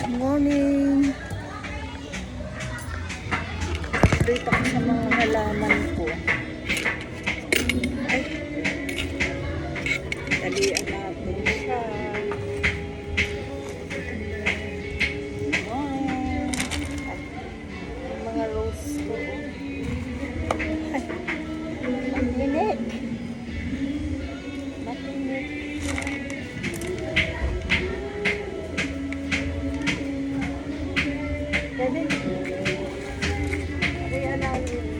Morning! Dito ako sa mga halaman ko. Ay! Dalian natin siya. Ayan. At yung mga rose ko. Ay! Ang init! Matinit. Pwede. Kaya lang yun.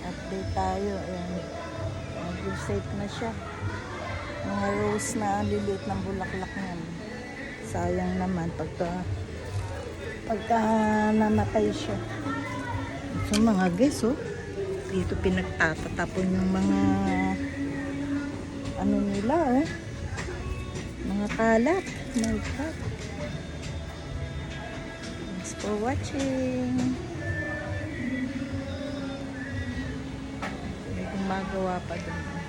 Update tayo. Ayan. Safe na siya. Mga rose na liliit ng bulaklak niyan. Sayang naman pagka namatay siya. So mga guys, oh, dito pinagtatatapon yung mga ano nila, oh, mga kalat. My God. Thanks for watching. May gumagawa pa doon.